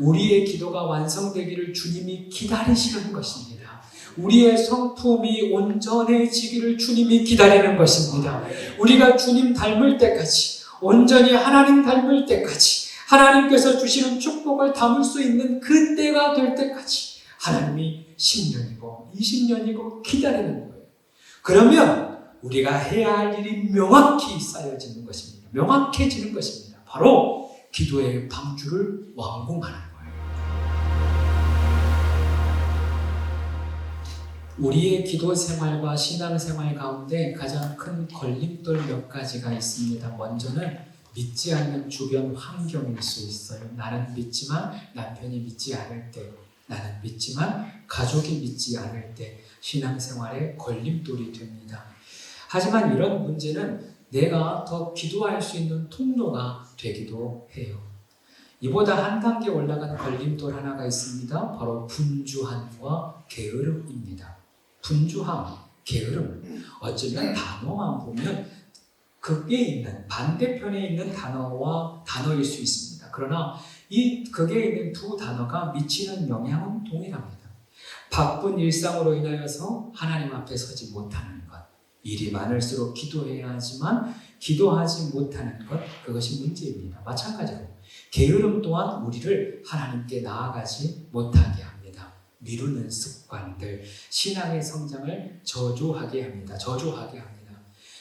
우리의 기도가 완성되기를 주님이 기다리시는 것입니다. 우리의 성품이 온전해지기를 주님이 기다리는 것입니다. 우리가 주님 닮을 때까지, 온전히 하나님 닮을 때까지, 하나님께서 주시는 축복을 담을 수 있는 그 때가 될 때까지 하나님이 10년이고 20년이고 기다리는 거예요. 그러면 우리가 해야 할 일이 명확히 쌓여지는 것입니다. 명확해지는 것입니다. 바로 기도의 방주를 완공하는 거예요. 우리의 기도 생활과 신앙 생활 가운데 가장 큰 걸림돌 몇 가지가 있습니다. 먼저는 믿지 않는 주변 환경일 수 있어요. 나는 믿지만 남편이 믿지 않을 때, 나는 믿지만 가족이 믿지 않을 때 신앙생활에 걸림돌이 됩니다. 하지만 이런 문제는 내가 더 기도할 수 있는 통로가 되기도 해요. 이보다 한 단계 올라간 걸림돌 하나가 있습니다. 바로 분주함과 게으름입니다. 분주함, 게으름. 어쩌면 단어만 보면 극에 있는, 반대편에 있는 단어일 수 있습니다. 그러나 이 극에 있는 두 단어가 미치는 영향은 동일합니다. 바쁜 일상으로 인하여서 하나님 앞에 서지 못하는 것, 일이 많을수록 기도해야 하지만 기도하지 못하는 것, 그것이 문제입니다. 마찬가지로 게으름 또한 우리를 하나님께 나아가지 못하게 합니다. 미루는 습관들, 신앙의 성장을 저조하게 합니다.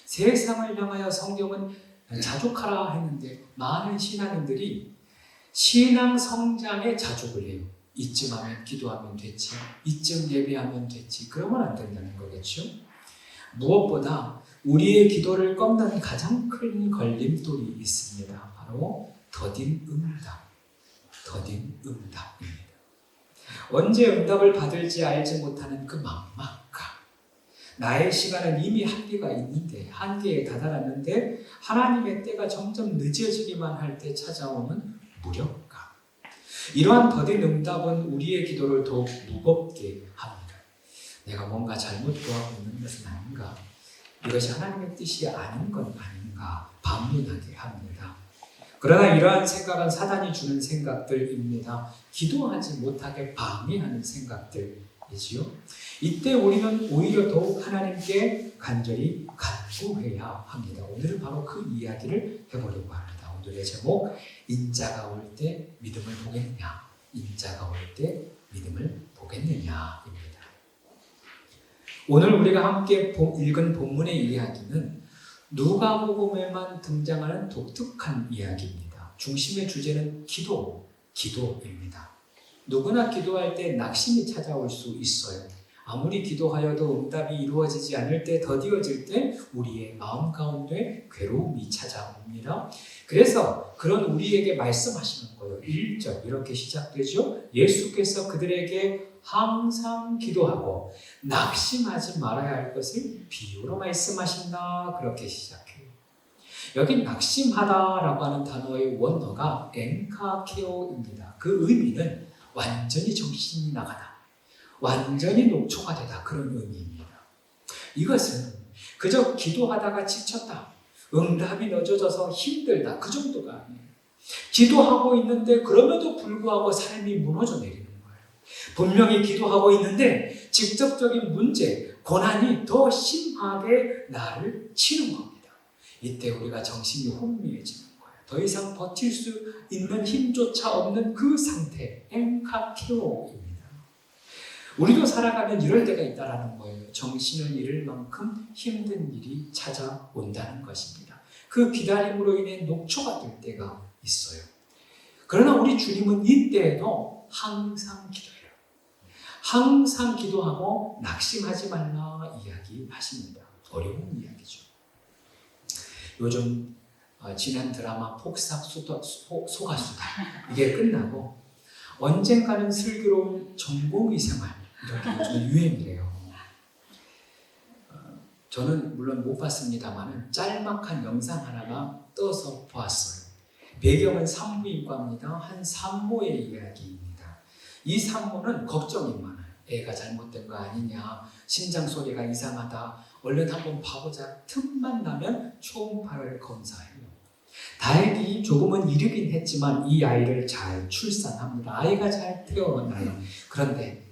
세상을 향하여 성경은 자족하라 했는데 많은 신앙인들이 신앙 성장에 자족을 해요. 이쯤 하면 기도하면 됐지, 이쯤 예배하면 됐지, 그러면 안 된다는 거겠죠. 무엇보다 우리의 기도를 꺾는 가장 큰 걸림돌이 있습니다. 바로 더딘 응답입니다. 언제 응답을 받을지 알지 못하는 그 막막감, 나의 시간은 이미 한계에 다다랐는데 하나님의 때가 점점 늦어지기만 할 때 찾아오는 무력감. 이러한 더딘 응답은 우리의 기도를 더욱 무겁게 합니다. 내가 뭔가 잘못 구하고 있는 것은 아닌가? 이것이 하나님의 뜻이 아닌 건 아닌가? 반문하게 합니다. 그러나 이러한 생각은 사단이 주는 생각들입니다. 기도하지 못하게 방해하는 생각들이지요. 이때 우리는 오히려 더욱 하나님께 간절히 간구해야 합니다. 오늘은 바로 그 이야기를 해보려고 합니다. 오늘의 제목, 인자가 올 때 믿음을 보겠느냐, 인자가 올 때 믿음을 보겠느냐입니다. 오늘 우리가 함께 읽은 본문의 이야기는 누가복음에만 등장하는 독특한 이야기입니다. 중심의 주제는 기도입니다. 누구나 기도할 때 낙심이 찾아올 수 있어요. 아무리 기도하여도 응답이 이루어지지 않을 때, 더디어질 때 우리의 마음 가운데 괴로움이 찾아옵니다. 그래서 그런 우리에게 말씀하시는 거예요. 1절 이렇게 시작되죠. 예수께서 그들에게 항상 기도하고 낙심하지 말아야 할 것을 비유로 말씀하신다. 그렇게 시작해요. 여기 낙심하다라고 하는 단어의 원어가 엔카케오입니다. 그 의미는 완전히 정신이 나가다, 완전히 녹초가 되다, 그런 의미입니다. 이것은 그저 기도하다가 지쳤다, 응답이 늦어져서 힘들다, 그 정도가 아니에요. 기도하고 있는데 그럼에도 불구하고 삶이 무너져 내리는 거예요. 분명히 기도하고 있는데 직접적인 문제, 고난이 더 심하게 나를 치는 겁니다. 이때 우리가 정신이 혼미해지는 거예요. 더 이상 버틸 수 있는 힘조차 없는 그 상태, 엔카케오입니다. 우리도 살아가면 이럴 때가 있다라는 거예요. 정신을 잃을 만큼 힘든 일이 찾아온다는 것입니다. 그 기다림으로 인해 녹초가 될 때가 있어요. 그러나 우리 주님은 이때에도 항상 기도해라, 항상 기도하고 낙심하지 말라 이야기하십니다. 어려운 이야기죠. 요즘 지난 드라마 폭삭 소가수다, 이게 끝나고 언젠가는 슬기로운 전공의 생활, 이렇게 요즘 유행이래요. 저는 물론 못 봤습니다만 짤막한 영상 하나가 떠서 보았어요. 배경은 산부인과입니다. 한 산모의 이야기입니다. 이 산모는 걱정이 많아요. 애가 잘못된 거 아니냐, 심장 소리가 이상하다, 얼른 한번 봐보자, 틈만 나면 초음파를 검사해요. 다행히 조금은 이르긴 했지만 이 아이를 잘 출산합니다. 아이가 잘 태어나요. 그런데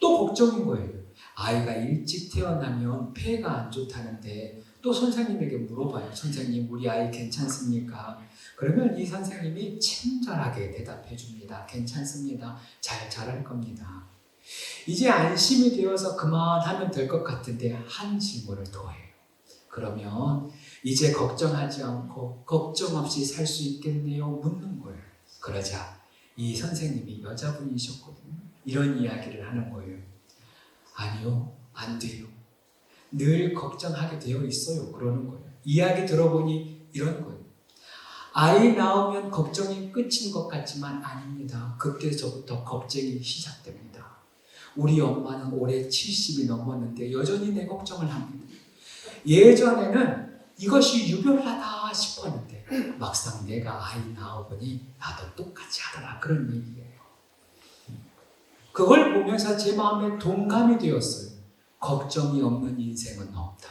또 걱정인 거예요. 아이가 일찍 태어나면 폐가 안 좋다는데 또 선생님에게 물어봐요. 선생님, 우리 아이 괜찮습니까? 그러면 이 선생님이 친절하게 대답해 줍니다. 괜찮습니다. 잘 자랄 겁니다. 이제 안심이 되어서 그만하면 될 것 같은데 한 질문을 더 해요. 그러면 이제 걱정하지 않고 걱정 없이 살 수 있겠네요? 묻는 거예요. 그러자 이 선생님이 여자분이셨거든요. 이런 이야기를 하는 거예요. 아니요, 안 돼요. 늘 걱정하게 되어 있어요. 그러는 거예요. 이야기 들어보니 이런 거예요. 아이 낳으면 걱정이 끝인 것 같지만 아닙니다. 그때서부터 걱정이 시작됩니다. 우리 엄마는 올해 70이 넘었는데 여전히 내 걱정을 합니다. 예전에는 이것이 유별나다 싶었는데 막상 내가 아이 낳아보니 나도 똑같이 하더라. 그런 얘기예요. 그걸 보면서 제 마음에 동감이 되었어요. 걱정이 없는 인생은 없다.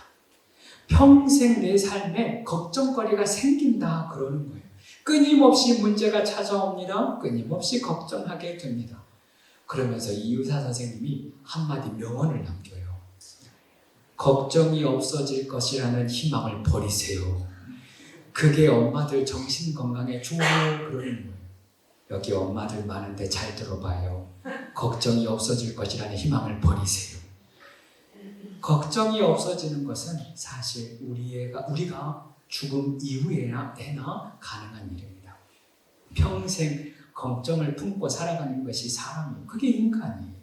평생 내 삶에 걱정거리가 생긴다 그러는 거예요. 끊임없이 문제가 찾아옵니다. 끊임없이 걱정하게 됩니다. 그러면서 이 의사 선생님이 한마디 명언을 남겨요. 걱정이 없어질 것이라는 희망을 버리세요. 그게 엄마들 정신 건강에 좋아요 그러는 거예요. 여기 엄마들 많은데 잘 들어봐요. 걱정이 없어질 것이라는 희망을 버리세요. 걱정이 없어지는 것은 사실 우리가 죽음 이후에나 가능한 일입니다. 평생 걱정을 품고 살아가는 것이 사람이에요. 그게 인간이에요.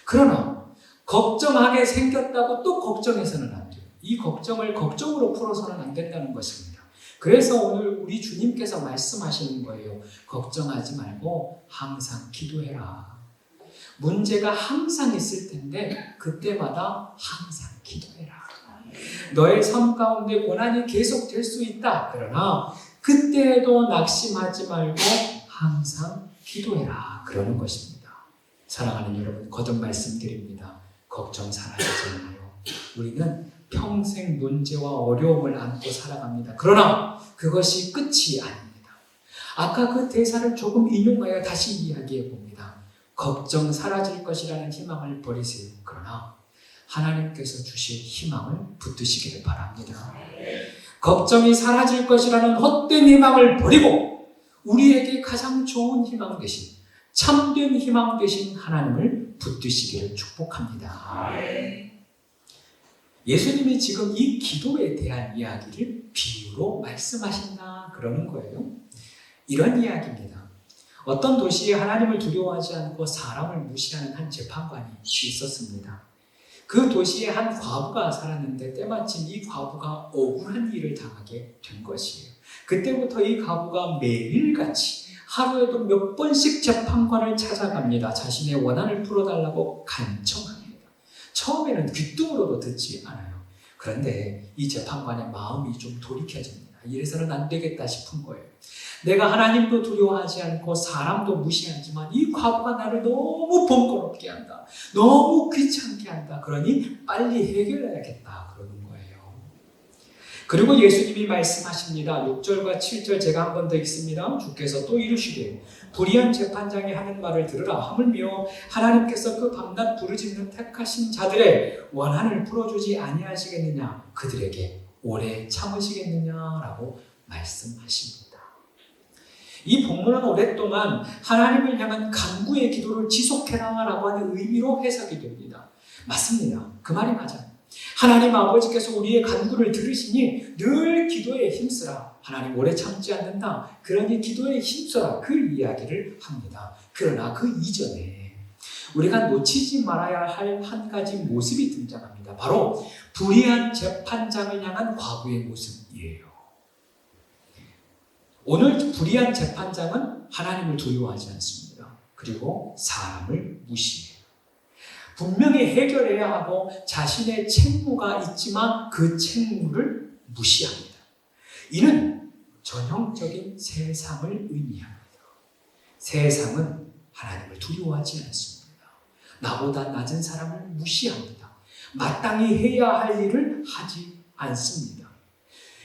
그러나 걱정하게 생겼다고 또 걱정해서는 안 돼요. 이 걱정을 걱정으로 풀어서는 안 된다는 것입니다. 그래서 오늘 우리 주님께서 말씀하시는 거예요. 걱정하지 말고 항상 기도해라. 문제가 항상 있을 텐데 그때마다 항상 기도해라. 너의 삶 가운데 고난이 계속 될 수 있다. 그러나 그때도 낙심하지 말고 항상 기도해라. 그러는 것입니다. 사랑하는 여러분, 거듭 말씀드립니다. 걱정 사라지지 않아요. 우리는 평생 문제와 어려움을 안고 살아갑니다. 그러나 그것이 끝이 아닙니다. 아까 그 대사를 조금 인용하여 다시 이야기해 봅니다. 걱정 사라질 것이라는 희망을 버리세요. 그러나 하나님께서 주실 희망을 붙드시기를 바랍니다. 걱정이 사라질 것이라는 헛된 희망을 버리고 우리에게 가장 좋은 희망 대신 참된 희망 대신 하나님을 붙드시기를 축복합니다. 예수님이 지금 이 기도에 대한 이야기를 비유로 말씀하신다 그러는 거예요. 이런 이야기입니다. 어떤 도시에 하나님을 두려워하지 않고 사람을 무시하는 한 재판관이 있었습니다. 그 도시에 한 과부가 살았는데 때마침 이 과부가 억울한 일을 당하게 된 것이에요. 그때부터 이 과부가 매일같이 하루에도 몇 번씩 재판관을 찾아갑니다. 자신의 원한을 풀어달라고 간청합니다. 처음에는 귀뚱으로도 듣지 않아요. 그런데 이 재판관의 마음이 좀 돌이켜집니다. 이래서는 안 되겠다 싶은 거예요. 내가 하나님도 두려워하지 않고 사람도 무시하지만 이 과부가 나를 너무 번거롭게 한다. 너무 귀찮게 한다. 그러니 빨리 해결해야겠다. 그러는 거예요. 그리고 예수님이 말씀하십니다. 6절과 7절 제가 한 번 더 읽습니다. 주께서 또 이르시되 불의한 재판장이 하는 말을 들으라. 하물며 하나님께서 그 밤낮 부르짖는 택하신 자들의 원한을 풀어주지 아니하시겠느냐. 그들에게 오래 참으시겠느냐라고 말씀하십니다. 이 본문은 오랫동안 하나님을 향한 간구의 기도를 지속해라라고 하는 의미로 해석이 됩니다. 맞습니다. 그 말이 맞아요. 하나님 아버지께서 우리의 간구를 들으시니 늘 기도에 힘쓰라. 하나님 오래 참지 않는다. 그러니 기도에 힘써라. 그 이야기를 합니다. 그러나 그 이전에 우리가 놓치지 말아야 할 한 가지 모습이 등장합니다. 바로 불의한 재판장을 향한 과부의 모습이에요. 오늘 불의한 재판장은 하나님을 두려워하지 않습니다. 그리고 사람을 무시해요. 분명히 해결해야 하고 자신의 책무가 있지만 그 책무를 무시합니다. 이는 전형적인 세상을 의미합니다. 세상은 하나님을 두려워하지 않습니다. 나보다 낮은 사람을 무시합니다. 마땅히 해야 할 일을 하지 않습니다.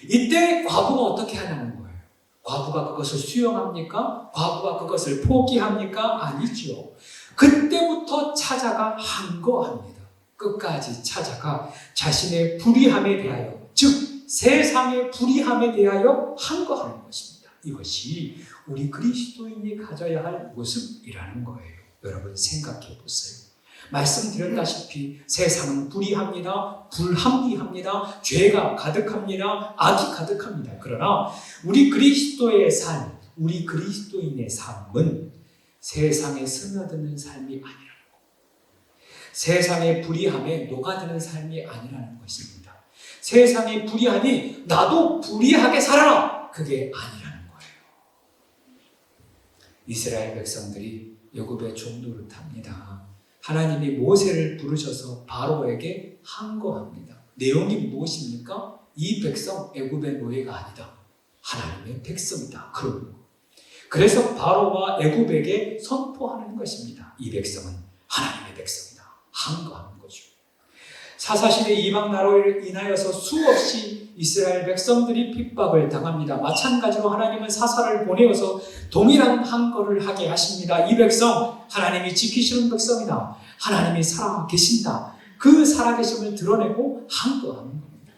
이때 과부가 어떻게 하냐는 거예요. 과부가 그것을 수용합니까? 과부가 그것을 포기합니까? 아니죠. 그때부터 찾아가 항거합니다. 끝까지 찾아가 자신의 불의함에 대하여, 즉 세상의 불의함에 대하여 항거하는 것입니다. 이것이 우리 그리스도인이 가져야 할 모습이라는 거예요. 여러분 생각해 보세요. 말씀드렸다시피 세상은 불의합니다. 불합리합니다. 죄가 가득합니다. 악이 가득합니다. 그러나 우리 그리스도의 삶, 우리 그리스도인의 삶은 세상에 스며드는 삶이 아니라는 것. 세상의 불의함에 녹아드는 삶이 아니라는 것입니다. 세상이 불의하니 나도 불의하게 살아라! 그게 아니라는 거예요. 이스라엘 백성들이 애굽의 종노릇합니다. 하나님이 모세를 부르셔서 바로에게 항거합니다. 내용이 무엇입니까? 이 백성 애굽의 노예가 아니다. 하나님의 백성이다. 그래서 바로와 애굽에게 선포하는 것입니다. 이 백성은 하나님의 백성이다. 항거하는 거죠. 사사시대 이방 나라를 인하여서 수없이 이스라엘 백성들이 핍박을 당합니다. 마찬가지로 하나님은 사사를 보내어서 동일한 항거를 하게 하십니다. 이 백성 하나님이 지키시는 백성이다. 하나님이 살아계신다. 그 살아계심을 드러내고 항거하는 겁니다.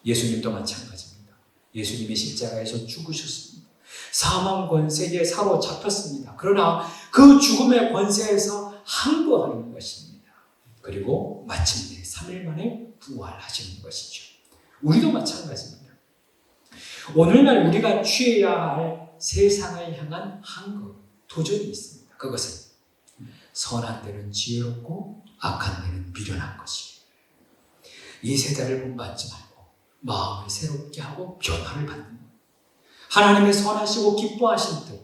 예수님도 마찬가지입니다. 예수님이 십자가에서 죽으셨습니다. 사망 권세에 사로잡혔습니다. 그러나 그 죽음의 권세에서 항거하는 것입니다. 그리고 마침내 3일 만에 부활하시는 것이죠. 우리도 마찬가지입니다. 오늘날 우리가 취해야 할 세상을 향한 항거, 도전이 있습니다. 그것은 선한 데는 지혜롭고 악한 데는 미련한 것입니다. 이 세대를 본받지 말고 마음을 새롭게 하고 변화를 받는 것. 하나님의 선하시고 기뻐하신 뜻,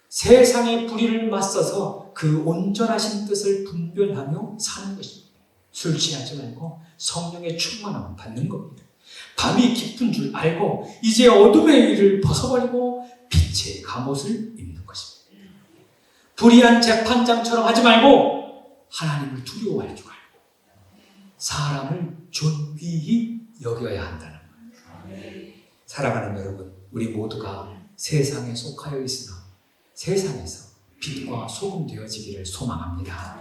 세상의 불의를 맞서서 그 온전하신 뜻을 분별하며 사는 것입니다. 술 취하지 말고 성령의 충만함을 받는 겁니다. 밤이 깊은 줄 알고 이제 어둠의 일을 벗어버리고 빛의 갑옷을 입는 것입니다. 불의한 재판장처럼 하지 말고 하나님을 두려워할 줄 알고 사람을 존귀히 여겨야 한다는 거예요. 사랑하는 여러분, 우리 모두가 세상에 속하여 있으나 세상에서 빛과 소금 되어지기를 소망합니다.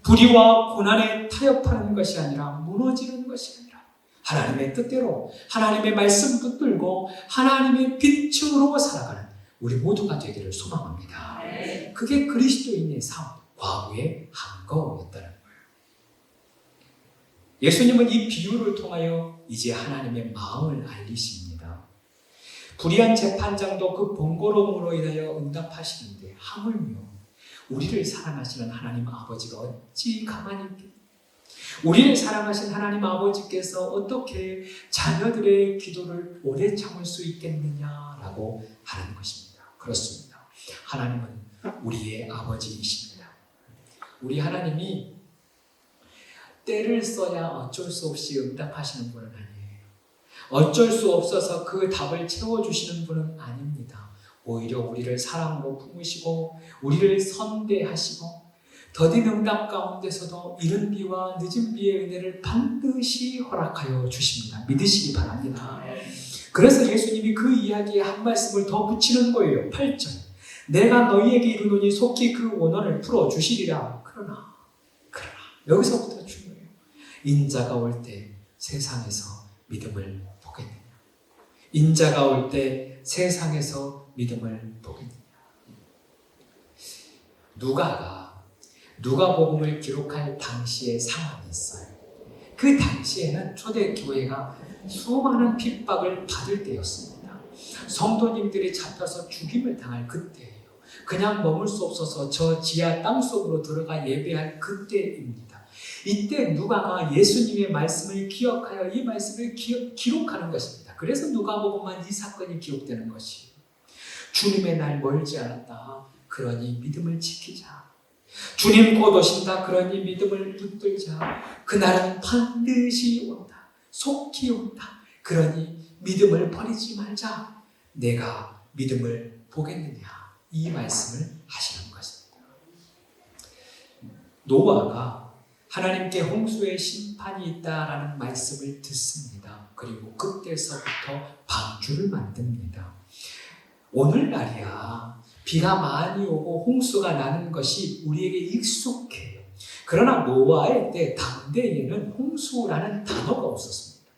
불의와 고난에 타협하는 것이 아니라 무너지는 것이 아니라 하나님의 뜻대로 하나님의 말씀 붙들고 하나님의 빛으로 살아가는 우리 모두가 되기를 소망합니다. 그게 그리스도인의 삶, 과부의 항거였다는 거예요. 예수님은 이 비유를 통하여 이제 하나님의 마음을 알리십니다. 불의한 재판장도 그 번거로움으로 인하여 응답하시는데 하물며 우리를 사랑하시는 하나님 아버지가 어찌 가만히 있겠느냐. 우리를 사랑하신 하나님 아버지께서 어떻게 자녀들의 기도를 오래 참을 수 있겠느냐라고 하는 것입니다. 그렇습니다. 하나님은 우리의 아버지이십니다. 우리 하나님이 때를 써야 어쩔 수 없이 응답하시는 분은 아니에요. 어쩔 수 없어서 그 답을 채워주시는 분은 아닙니다. 오히려 우리를 사랑으로 품으시고 우리를 선대하시고 더딘 응답 가운데서도 이른 비와 늦은 비의 은혜를 반드시 허락하여 주십니다. 믿으시기 바랍니다. 그래서 예수님이 그 이야기에 한 말씀을 더 붙이는 거예요. 8절. 내가 너희에게 이르노니 속히 그 원한을 풀어주시리라. 그러나 여기서부터 중요해요. 인자가 올 때 세상에서 믿음을 보겠느냐. 인자가 올 때 세상에서 믿음을 보겠느냐. 누가복음을 기록할 당시의 상황이 있어요. 그 당시에는 초대교회가 수많은 핍박을 받을 때였습니다. 성도님들이 잡혀서 죽임을 당할 그때예요. 그냥 머물 수 없어서 저 지하 땅속으로 들어가 예배할 그때입니다. 이때 누가가 예수님의 말씀을 기억하여 이 말씀을 기록하는 것입니다. 그래서 누가복음만 이 사건이 기록되는 것이에요. 주님의 날 멀지 않았다. 그러니 믿음을 지키자. 주님 곧 오신다. 그러니 믿음을 붙들자. 그날은 반드시 온다. 속히 온다. 그러니 믿음을 버리지 말자. 내가 믿음을 보겠느냐. 이 말씀을 하시는 것입니다. 노아가 하나님께 홍수의 심판이 있다라는 말씀을 듣습니다. 그리고 그때서부터 방주를 만듭니다. 오늘날이야 비가 많이 오고 홍수가 나는 것이 우리에게 익숙해요. 그러나 노아의 때 당대에는 홍수라는 단어가 없었습니다.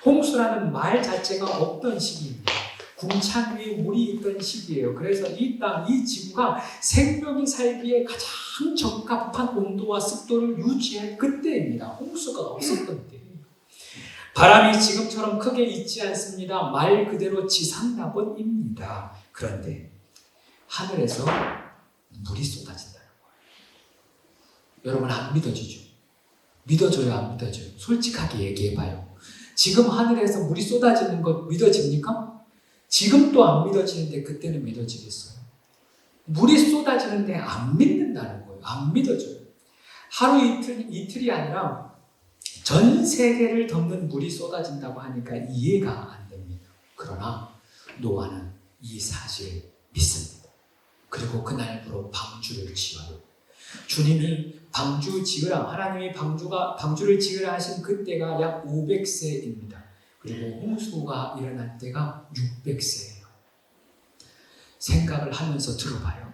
홍수라는 말 자체가 없던 시기입니다. 궁창 위에 물이 있던 시기예요. 그래서 이 땅, 이 지구가 생명이 살기에 가장 적합한 온도와 습도를 유지할 그때입니다. 홍수가 없었던 때예요. 바람이 지금처럼 크게 있지 않습니다. 말 그대로 지상낙원입니다. 그런데 하늘에서 물이 쏟아진다는 거예요. 여러분 안 믿어지죠? 믿어져요, 안 믿어져요? 솔직하게 얘기해봐요. 지금 하늘에서 물이 쏟아지는 것 믿어집니까? 지금도 안 믿어지는데 그때는 믿어지겠어요? 물이 쏟아지는데 안 믿는다는 거예요. 안 믿어져요. 하루 이틀이 아니라 전 세계를 덮는 물이 쏟아진다고 하니까 이해가 안 됩니다. 그러나 노아는 이 사실을 믿습니다. 그리고 그날부로 방주를 지어요. 주님이 방주 지으라, 하나님이 방주를 지으라 하신 그때가 약 500세입니다. 그리고 홍수가 일어날 때가 600세예요. 생각을 하면서 들어봐요.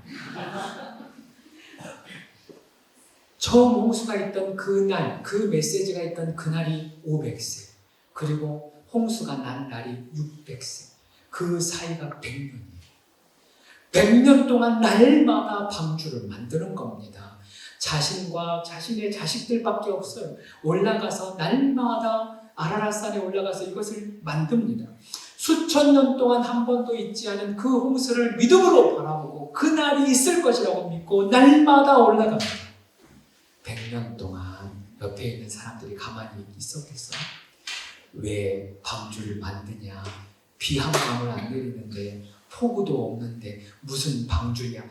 처음 홍수가 있던 그날, 그 메시지가 있던 그날이 500세. 그리고 홍수가 난 날이 600세. 그 사이가 100년이에요. 100년 동안 날마다 방주를 만드는 겁니다. 자신과 자신의 자식들밖에 없어요. 올라가서 날마다 아라랏산에 올라가서 이것을 만듭니다. 수천 년 동안 한 번도 있지 않은 그 홍수를 믿음으로 바라보고 그날이 있을 것이라고 믿고 날마다 올라갑니다. 100년 동안 옆에 있는 사람들이 가만히 있었겠어요? 왜 방주를 만드냐? 비 한 방울 안 내리는데 폭우도 없는데 무슨 방주냐?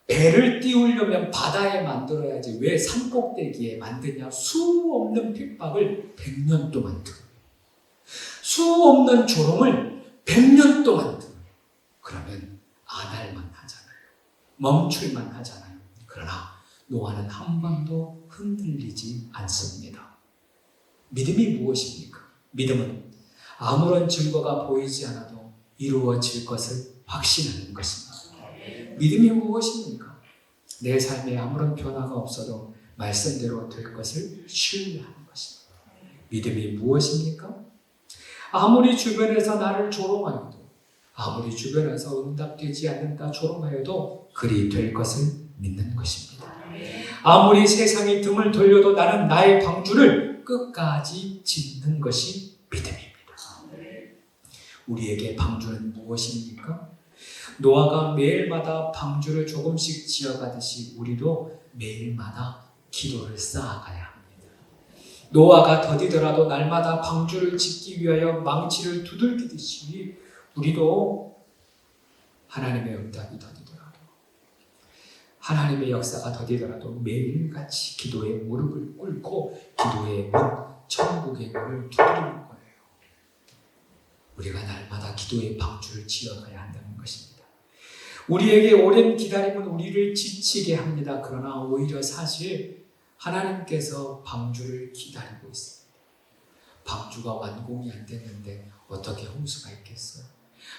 배를 띄우려면 바다에 만들어야지 왜 산꼭대기에 만드냐? 수 없는 핍박을 100년 동안 들어요. 수 없는 조롱을 100년 동안 들어요. 그러면 안 할만 하잖아요. 멈출만 하잖아요. 그러나 노아는 한 번도 흔들리지 않습니다. 믿음이 무엇입니까? 믿음은 아무런 증거가 보이지 않아도 이루어질 것을 확신하는 것입니다. 믿음이 무엇입니까? 내 삶에 아무런 변화가 없어도 말씀대로 될 것을 신뢰하는 것입니다. 믿음이 무엇입니까? 아무리 주변에서 나를 조롱하여도, 아무리 주변에서 응답되지 않는다 조롱하여도 그리 될 것을 믿는 것입니다. 아무리 세상이 등을 돌려도 나는 나의 방주를 끝까지 짓는 것이 믿음입니다. 우리에게 방주는 무엇입니까? 노아가 매일마다 방주를 조금씩 지어가듯이 우리도 매일마다 기도를 쌓아가야 합니다. 노아가 더디더라도 날마다 방주를 짓기 위하여 망치를 두들기듯이 우리도 하나님의 응답이 더디더라도, 하나님의 역사가 더디더라도 매일같이 기도의 무릎을 꿇고 기도의 문, 천국의 문을 두드리는 거예요. 우리가 날마다 기도의 방주를 지어가야 한다는 것입니다. 우리에게 오랜 기다림은 우리를 지치게 합니다. 그러나 오히려 사실 하나님께서 방주를 기다리고 있습니다. 방주가 완공이 안 됐는데 어떻게 홍수가 있겠어요?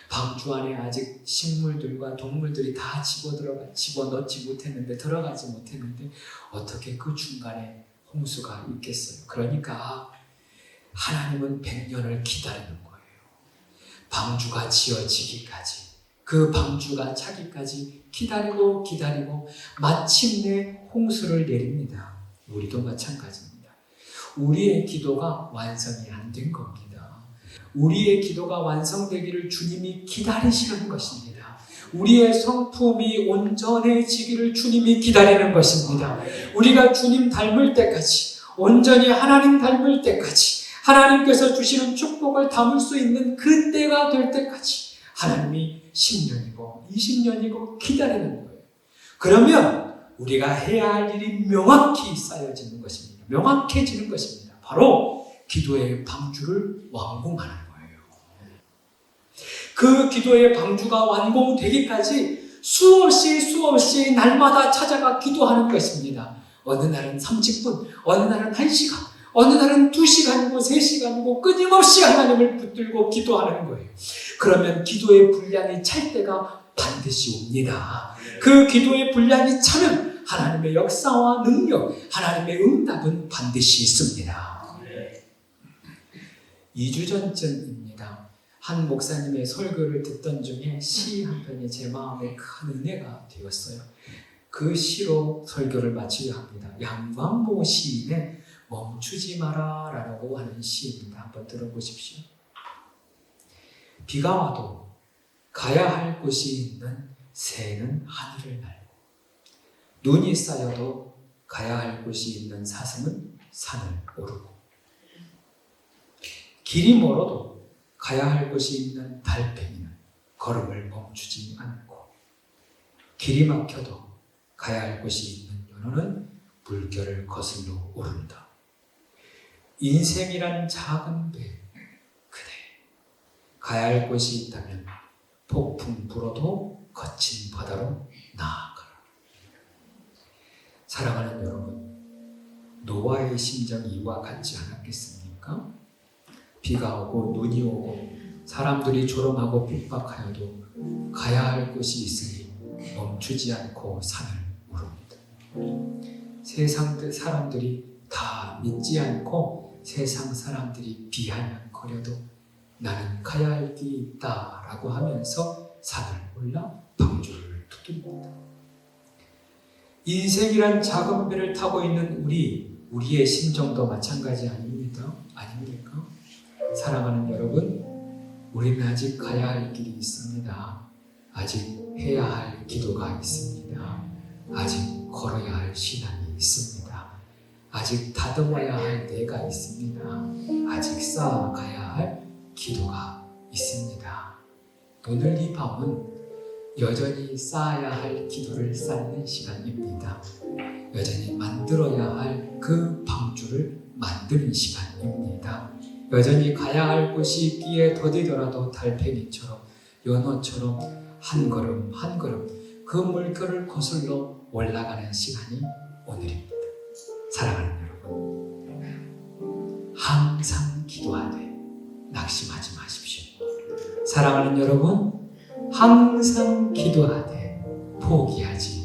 방주 안에 아직 식물들과 동물들이 다 집어넣지 못했는데, 들어가지 못했는데 어떻게 그 중간에 홍수가 있겠어요? 그러니까 하나님은 100년을 기다리는 거예요. 방주가 지어지기까지, 그 방주가 차기까지 기다리고 마침내 홍수를 내립니다. 우리도 마찬가지입니다. 우리의 기도가 완성이 안 된 겁니다. 우리의 기도가 완성되기를 주님이 기다리시는 것입니다. 우리의 성품이 온전해지기를 주님이 기다리는 것입니다. 우리가 주님 닮을 때까지, 온전히 하나님 닮을 때까지, 하나님께서 주시는 축복을 담을 수 있는 그때가 될 때까지 하나님이 10년이고 20년이고 기다리는 거예요. 그러면 우리가 해야 할 일이 명확히 쌓여지는 것입니다. 명확해지는 것입니다. 바로 기도의 방주를 완공하는 거예요. 그 기도의 방주가 완공되기까지 수없이 날마다 찾아가 기도하는 것입니다. 어느 날은 30분, 어느 날은 1시간, 어느 날은 2시간이고 3시간이고 끊임없이 하나님을 붙들고 기도하는 거예요. 그러면 기도의 분량이 찰 때가 반드시 옵니다. 그 기도의 분량이 차면 하나님의 역사와 능력, 하나님의 응답은 반드시 있습니다. 2주 전쯤입니다. 한 목사님의 설교를 듣던 중에 시 한 편이 제 마음에 큰 은혜가 되었어요. 그 시로 설교를 마치려 합니다. 양광모 시인의 멈추지 마라 라고 하는 시입니다. 한번 들어보십시오. 비가 와도 가야 할 곳이 있는 새는 하늘을 날고, 눈이 쌓여도 가야 할 곳이 있는 사슴은 산을 오르고, 길이 멀어도 가야 할 곳이 있는 달팽이는 걸음을 멈추지 않고, 길이 막혀도 가야 할 곳이 있는 연어는 물결을 거슬러 오른다. 인생이란 작은 배, 그대 가야 할 곳이 있다면 폭풍 불어도 거친 바다로 나아가라. 사랑하는 여러분, 노아의 심정이 이와 같지 않았겠습니까? 비가 오고 눈이 오고 사람들이 조롱하고 핍박하여도 가야 할 곳이 있으니 멈추지 않고 산을 오릅니다. 세상 사람들이 다 믿지 않고 세상 사람들이 비아냥거려도 나는 가야 할 길이 있다라고 하면서 산을 올라 방주를 두드립니다. 인생이란 작은 배를 타고 있는 우리의 심정도 마찬가지 아닙니까? 사랑하는 여러분, 우리는 아직 가야 할 길이 있습니다. 아직 해야 할 기도가 있습니다. 아직 걸어야 할 신앙이 있습니다. 아직 다듬어야 할 내가 있습니다. 아직 쌓아가야 할 기도가 있습니다. 오늘 이 밤은 여전히 쌓아야 할 기도를 쌓는 시간입니다. 여전히 만들어야 할 그 방주를 만드는 시간입니다. 여전히 가야 할 곳이 있기에 더디더라도 달팽이처럼 연어처럼 한 걸음 한 걸음 그 물결을 거슬러 올라가는 시간이 오늘입니다. 사랑하는 여러분, 항상 기도하되 낙심하지 마십시오. 사랑하는 여러분, 항상 기도하되 포기하지